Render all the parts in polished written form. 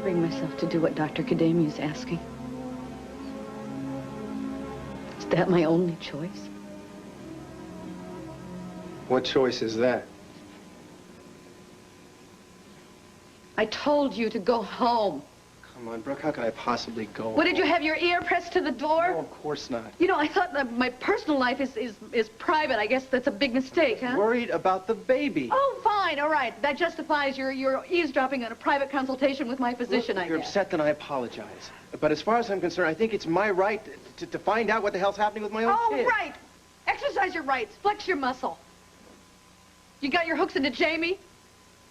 can't bring myself to do what Dr. Kademi is asking. Is that my only choice? What choice is that? I told you to go home. Come on, Brooke, how could I possibly go? What, did you have your ear pressed to the door? No, of course not. You know, I thought that my personal life is private. I guess that's a big mistake, huh? Worried about the baby. Oh, fine, all right. That justifies your eavesdropping on a private consultation with my physician, Look, I you're guess. upset, then I apologize. But as far as I'm concerned, I think it's my right to find out what the hell's happening with my own kid. Oh, right. Exercise your rights. Flex your muscle. You got your hooks into Jamie?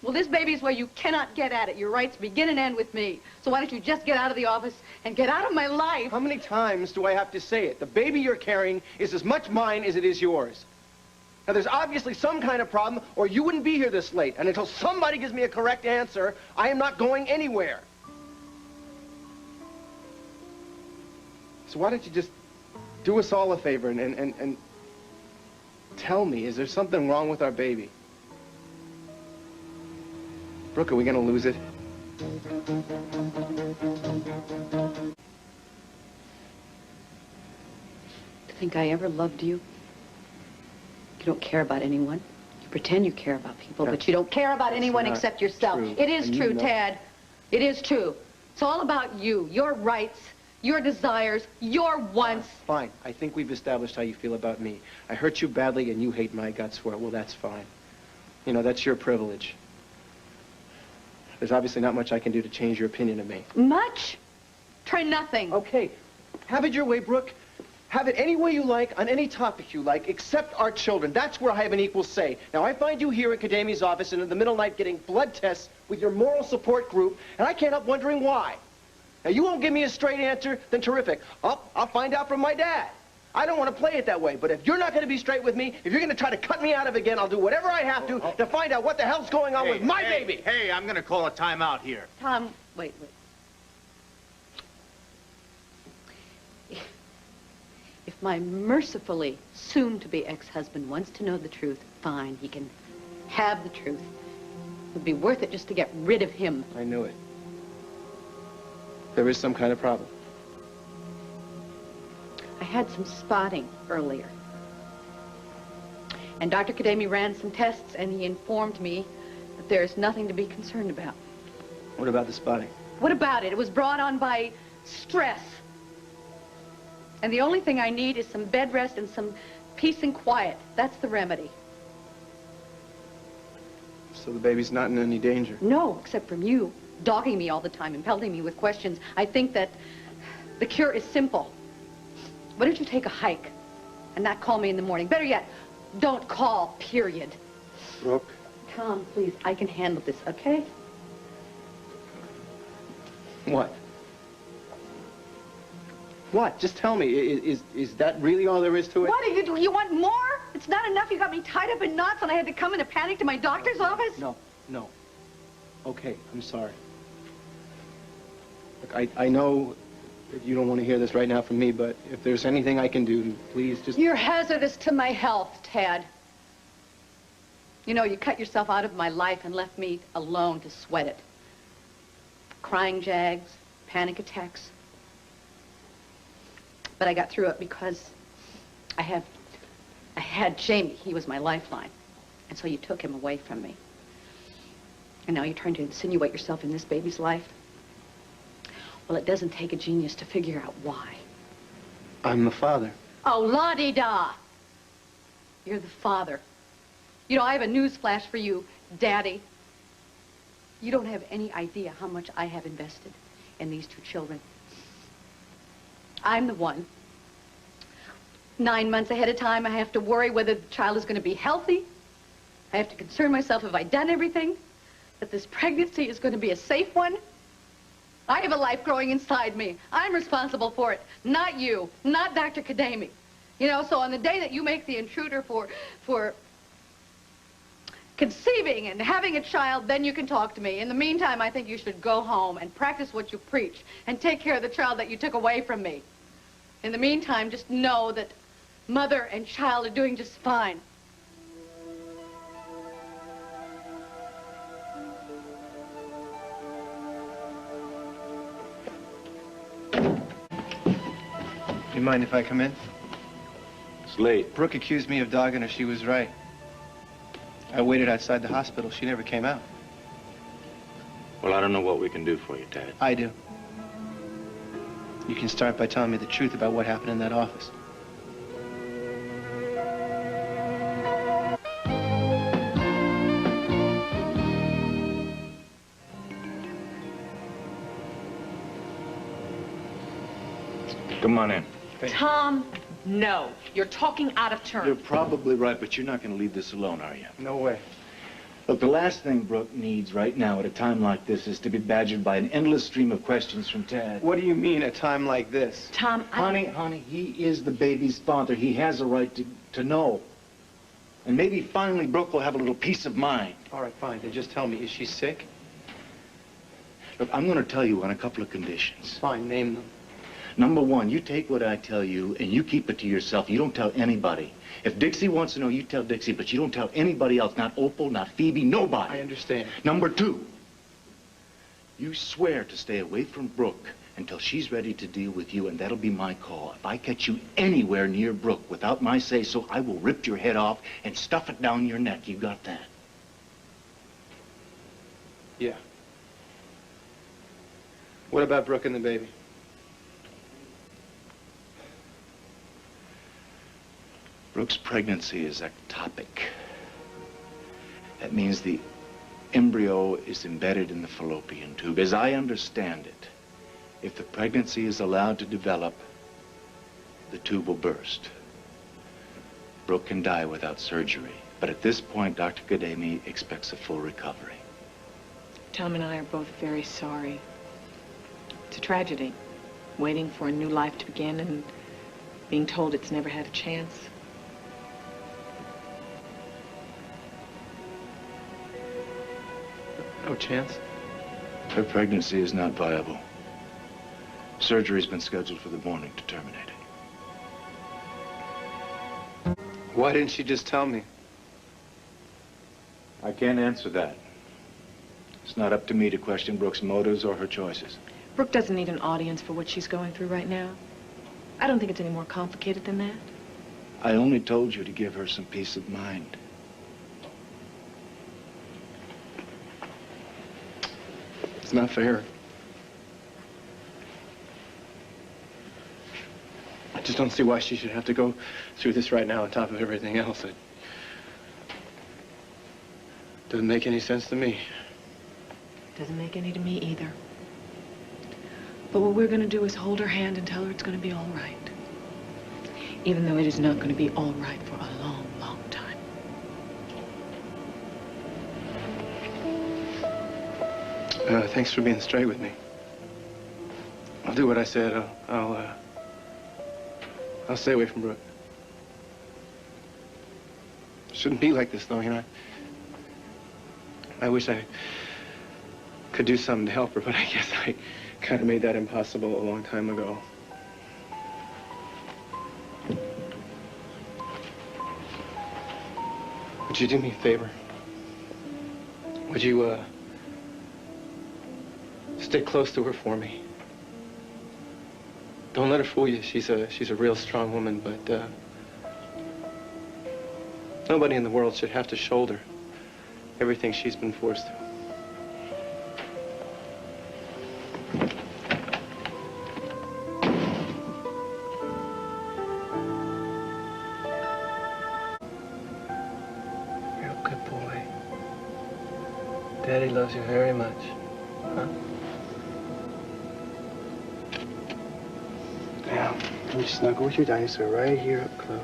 Well, this baby's where you cannot get at it. Your rights begin and end with me. So why don't you just get out of the office and get out of my life? How many times do I have to say it? The baby you're carrying is as much mine as it is yours. Now, there's obviously some kind of problem, or you wouldn't be here this late. And until somebody gives me a correct answer, I am not going anywhere. So why don't you just do us all a favor and tell me, is there something wrong with our baby? Brooke, are we gonna lose it? Think I ever loved you? You don't care about anyone. You pretend you care about people, but you don't care about anyone except yourself. True. It is true, Tad. It is true. It's all about you, your rights, your desires, your wants. Fine. I think we've established how you feel about me. I hurt you badly and you hate my guts for it. Well, that's fine. You know, that's your privilege. There's obviously not much I can do to change your opinion of me. Much? Try nothing. Okay. Have it your way, Brooke. Have it any way you like, on any topic you like, except our children. That's where I have an equal say. Now, I find you here at Kademi's office and in the middle of the night getting blood tests with your moral support group, and I can't help wondering why. Now, you won't give me a straight answer, then terrific. I'll find out from my dad. I don't want to play it that way, but if you're not going to be straight with me, if you're going to try to cut me out of it again, I'll do whatever I have to find out what the hell's going on with my baby. Hey, I'm going to call a timeout here. Tom, wait. If my mercifully soon-to-be ex-husband wants to know the truth, fine, he can have the truth. It would be worth it just to get rid of him. I knew it. There is some kind of problem. I had some spotting earlier. And Dr. Kademi ran some tests, and he informed me that there's nothing to be concerned about. What about the spotting? What about it? It was brought on by stress. And the only thing I need is some bed rest and some peace and quiet. That's the remedy. So the baby's not in any danger? No, except from you, dogging me all the time and pelting me with questions. I think that the cure is simple. Why don't you take a hike and not call me in the morning? Better yet, don't call, period. Brooke? Tom, please, I can handle this, okay? What? What? Just tell me, is that really all there is to it? What, you want more? It's not enough you got me tied up in knots and I had to come in a panic to my doctor's office? No. Okay, I'm sorry. Look, I know that you don't want to hear this right now from me, but if there's anything I can do, please just... You're hazardous to my health, Tad. You know, you cut yourself out of my life and left me alone to sweat it. Crying jags, panic attacks. But I got through it because I had Jamie. He was my lifeline. And so you took him away from me. And now you're trying to insinuate yourself in this baby's life? Well, it doesn't take a genius to figure out why. I'm the father. Oh, la-di-da. You're the father. You know, I have a news flash for you, Daddy. You don't have any idea how much I have invested in these two children. I'm the one. 9 months ahead of time, I have to worry whether the child is going to be healthy. I have to concern myself if I've done everything, that this pregnancy is going to be a safe one. I have a life growing inside me. I'm responsible for it, not you, not Dr. Kademi. You know, so on the day that you make the intruder for conceiving and having a child, then you can talk to me. In the meantime, I think you should go home and practice what you preach and take care of the child that you took away from me. In the meantime, just know that mother and child are doing just fine. You mind if I come in? It's late. Brooke accused me of dogging her. She was right. I waited outside the hospital. She never came out. Well, I don't know what we can do for you, Tad. I do. You can start by telling me the truth about what happened in that office. Come on in. Tom, no. You're talking out of You're turn. probably right, but you're not going to leave this alone, are you? No way. Look, the last thing Brooke needs right now at a time like this is to be badgered by an endless stream of questions from Tad. What do you mean at a time like this? Tom, Honey, he is the baby's father. He has a right to know. And maybe finally Brooke will have a little peace of mind. All right, fine. Then just tell me, is she sick? Look, I'm going to tell you on a couple of conditions. Fine, name them. Number one, you take what I tell you and you keep it to yourself. You don't tell anybody. If Dixie wants to know, you tell Dixie, but you don't tell anybody else. Not Opal, not Phoebe, nobody. I understand. Number two, you swear to stay away from Brooke until she's ready to deal with you, and that'll be my call. If I catch you anywhere near Brooke without my say-so, I will rip your head off and stuff it down your neck. You got that? Yeah. What about Brooke and the baby? Brooke's pregnancy is ectopic. That means the embryo is embedded in the fallopian tube. As I understand it, if the pregnancy is allowed to develop, the tube will burst. Brooke can die without surgery. But at this point, Dr. Kademi expects a full recovery. Tom and I are both very sorry. It's a tragedy. Waiting for a new life to begin and being told it's never had a chance. No chance. Her pregnancy is not viable. Surgery's been scheduled for the morning to terminate it. Why didn't she just tell me? I can't answer that. It's not up to me to question Brooke's motives or her choices. Brooke doesn't need an audience for what she's going through right now. I don't think it's any more complicated than that. I only told you to give her some peace of mind. It's not fair. I just don't see why she should have to go through this right now on top of everything else. It doesn't make any sense to me. Doesn't make any to me either. But what we're going to do is hold her hand and tell her it's going to be all right. Even though it is not going to be all right for a long, long time. Thanks for being straight with me. I'll do what I said. I'll stay away from Brooke. Shouldn't be like this, though, you know. I wish I could do something to help her, but I guess I kind of made that impossible a long time ago. Would you do me a favor? Would you, stick close to her for me? Don't let her fool you. She's a real strong woman, but, nobody in the world should have to shoulder everything she's been forced through. You're a good boy. Daddy loves you very much. Huh? Now, let me snuggle with your dinosaur right here up close.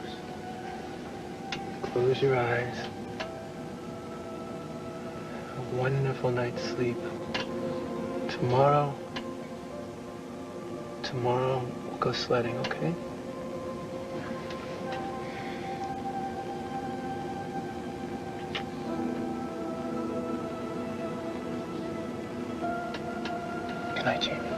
Close your eyes. A wonderful night's sleep. Tomorrow we'll go sledding, okay? Good night, Jamie.